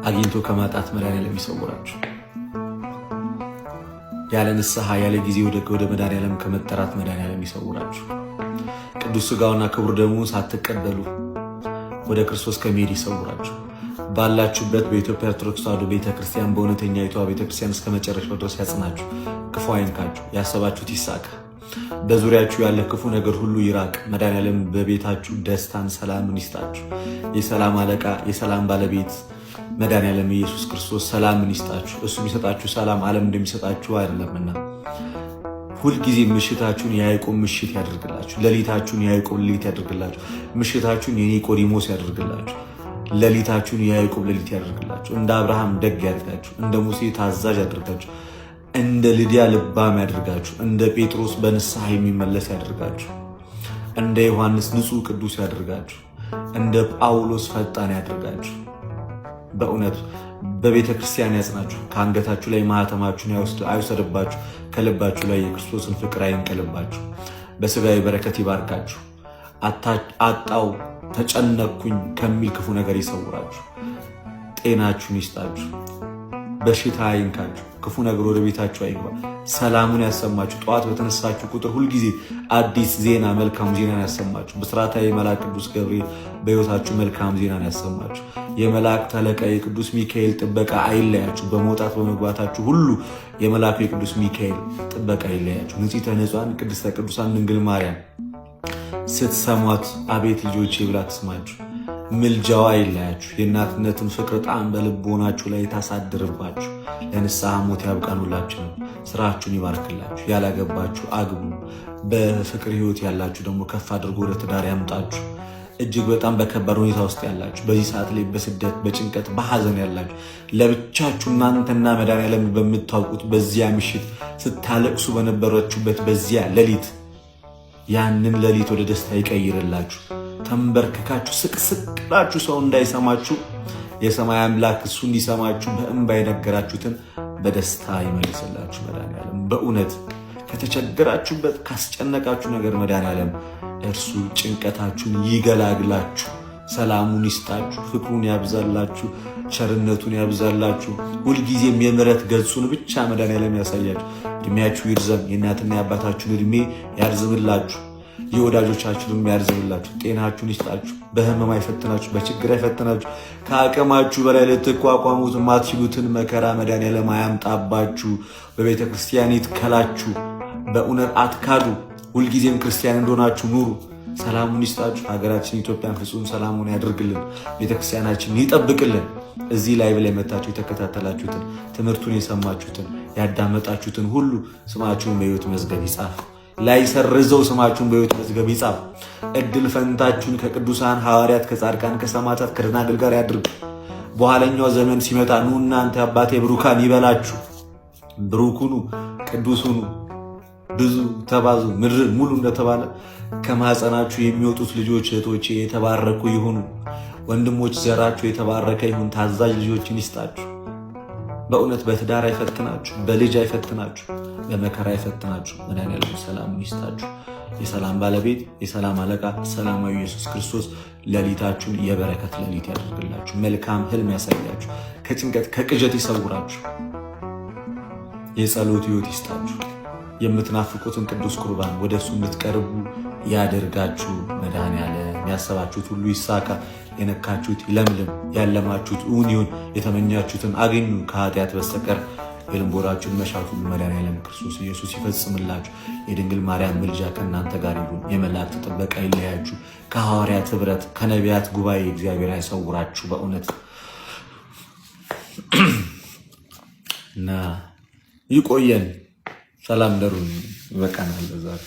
አግኝቶ ከማጣት መድኃኔዓለም ይሰውራችሁ። ያለ ንስሐ ያለ ጊዜ ወደ መድኃኔዓለም ከመጠራት መድኃኔዓለም ይሰውራችሁ። ቅዱስ ሥጋውና ክቡር ደሙን ሳትቀበሉ ወደ ክርስቶስ ከመሄድ ይሰውራችሁ። ባላችሁበት በኢትዮጵያ ኦርቶዶክስ ተዋሕዶ ቤተክርስቲያን በእውነተኛይቷ ቤተክርስቲያን እስከ መጨረሻው ድረስ ያጽናችሁ፣ ክፉ አይንካችሁ፣ ያሰባችሁት ይሳካ። በዙሪያችሁ ያለ ክፉ ነገር ሁሉ ይራቅ። መድኃኔዓለም በቤታችሁ ደስታን፣ ሰላምን ይስጣችሁ። የሰላም አለቃ የሰላም ባለቤት መድኃኔዓለም ኢየሱስ ክርስቶስ ሰላምን ይስጣችሁ። እሱ የሚሰጣችሁ ሰላም ዓለም እንደሚሰጣችሁ አይደለምና ሁልጊዜ ምሽታችሁን የያዕቆብ ምሽት ያደርግላችሁ፣ ሌሊታችሁን የያዕቆብ ሌሊት ያደርግላችሁ፣ ምሽታችሁን የኒቆዲሞስ ያደርግላችሁ፣ ሌሊታችሁን የያዕቆብ ሌሊት ያደርግላችሁ። እንደ አብርሃም ደግ ያደርጋችሁ፣ እንደ ሙሴ ታዛዥ ያደርጋችሁ፣ እንደ ልድያ ልባም ያደርጋችሁ፣ እንደ ጴጥሮስ በንስሐ የሚመለስ ያደርጋችሁ፣ እንደ ዮሐንስ ንጹሕ ቅዱስ ያደርጋችሁ፣ እንደ ጳውሎስ ፈጣን ያደርጋችሁ። በእውነት በቤተ ክርስቲያን ያጽናችሁ። ከአንገታችሁ ላይ ማኅተማችሁን አይውሰድባችሁ። ከልባችሁ ላይ የክርስቶስን ፍቅር አይንቀልባችሁ። በሥጋዊ በረከት ይባርካችሁ። አጣው ተጨነቅኩኝ ከሚል ክፉ ነገር ይሰውራችሁ። ጤናችሁን ይስጣችሁ። በሽታ አይንካችሁ። ክፉ ነገር ወደ ቤታችሁ አይግባ። ሰላሙን ያሰማችሁ። ጠዋት በተነሳችሁ ቁጥር ሁልጊዜ አዲስ ዜና፣ መልካም ዜናን ያሰማችሁ። ብስራታዊ መልአክ ቅዱስ ገብርኤል በሕይወታችሁ መልካም ዜናን ያሰማችሁ። የመላእክት አለቃ የቅዱስ ሚካኤል ጥበቃ አይለያችሁ። በመውጣት በመግባታችሁ ሁሉ የመልአኩ የቅዱስ ሚካኤል ጥበቃ አይለያችሁ። ንጽሕተ ንጹሐን ቅድስተ ቅዱሳን ድንግል ማርያም ስትሰሟት አቤት ልጆቼ ብላ ትስማችሁ። ምልጃዋ አይለያችሁ። የእናትነትን ፍቅር ጣዕም በልቦናችሁ ላይ ታሳድርባችሁ። ለንስሐ ሞት ያብቃን። ሁላችንም ስራችሁን ይባርክላችሁ። ያላገባችሁ አግቡ። በፍቅር ሕይወት ያላችሁ ደግሞ ከፍ አድርጎ ወደ ትዳር ያምጣችሁ። እጅግ በጣም በከባድ ሁኔታ ውስጥ ያላችሁ፣ በዚህ ሰዓት ላይ በስደት በጭንቀት በሐዘን ያላችሁ፣ ለብቻችሁ እናንተና መድኃኔዓለም በምታውቁት በዚያ ምሽት ስታለቅሱ በነበራችሁበት በዚያ ሌሊት ያንን ሌሊት ወደ ደስታ ይቀይርላችሁ። ተንበርክካችሁ ስቅስቅላችሁ ሰው እንዳይሰማችሁ የሰማይ አምላክ እሱ እንዲሰማችሁ በእንባ የነገራችሁትን በደስታ ይመልስላችሁ መድኃኔዓለም። በእውነት ከተቸገራችሁበት ካስጨነቃችሁ ነገር መድኃኔዓለም እርሱ ጭንቀታችሁን ይገላግላችሁ፣ ሰላሙን ይስጣችሁ፣ ፍቅሩን ያብዛላችሁ፣ ቸርነቱን ያብዛላችሁ። ሁልጊዜም የምሕረት ገጹን ብቻ መድኃኔዓለም ያሳያችሁ። እድሜያችሁ ይርዘም። የእናትና የአባታችሁን እድሜ ያርዝምላችሁ፣ የወዳጆቻችሁንም ያርዝምላችሁ። ጤናችሁን ይስጣችሁ። በህመም አይፈትናችሁ፣ በችግር አይፈትናችሁ። ከአቅማችሁ በላይ ልትቋቋሙት ማትችሉትን መከራ መድኃኔዓለም አያምጣባችሁ። በቤተ ክርስቲያን ይትከላችሁ። በእውነት አትካዱ። ሁልጊዜም ክርስቲያን እንደሆናችሁ ኑሩ። ሰላሙን ይስጣችሁ። ሀገራችን ኢትዮጵያን ፍጹም ሰላሙን ያደርግልን። ቤተክርስቲያናችን ይጠብቅልን። እዚህ ላይ ብላይ መታችሁ የተከታተላችሁትን ትምህርቱን የሰማችሁትን ያዳመጣችሁትን ሁሉ ስማችሁን በሕይወት መዝገብ ይጻፍ። ላይሰርዘው ስማችሁን በሕይወት መዝገብ ይጻፍ። እድል ፈንታችሁን ከቅዱሳን ሐዋርያት፣ ከጻድቃን፣ ከሰማዕታት፣ ከደናግል ጋር ያድርግ። በኋለኛው ዘመን ሲመጣ ኑ እናንተ አባቴ ብሩካን ይበላችሁ። ብሩኩኑ ቅዱሱኑ ብዙ ተባዙ ምድርን ሙሉ እንደተባለ ከማህፀናችሁ የሚወጡት ልጆች እህቶቼ የተባረኩ ይሁኑ። ወንድሞች ዘራችሁ የተባረከ ይሁን። ታዛዥ ልጆችን ይስጣችሁ። በእውነት በትዳር አይፈትናችሁ፣ በልጅ አይፈትናችሁ፣ በመከራ አይፈትናችሁ። መድኃኔዓለም ሰላሙን ይስጣችሁ። የሰላም ባለቤት የሰላም አለቃ ሰላማዊ ኢየሱስ ክርስቶስ ሌሊታችሁን የበረከት ሌሊት ያደርግላችሁ። መልካም ህልም ያሳያችሁ። ከጭንቀት ከቅዠት ይሰውራችሁ። የጸሎት ሕይወት ይስጣችሁ። የምትናፍቁትን ቅዱስ ቁርባን ወደ እሱ እንድትቀርቡ ያደርጋችሁ። መድኃኔዓለም ያሰባችሁት ሁሉ ይሳካ። የነካችሁት ይለምልም። ያለማችሁት እውን ይሁን። የተመኛችሁትን አገኙ። ከኃጢአት በስተቀር የልቦናችሁን መሻት ሁሉ መድኃኔዓለም ክርስቶስ ኢየሱስ ይፈጽምላችሁ። የድንግል ማርያም ምልጃ ከእናንተ ጋር ይሁን። የመላእክት ጥበቃ ይለያችሁ። ከሐዋርያት ኅብረት ከነቢያት ጉባኤ እግዚአብሔር አይሰውራችሁ። በእውነት እና ይቆየን። ሰላም ደሩን። ይበቃናል ዛሬ።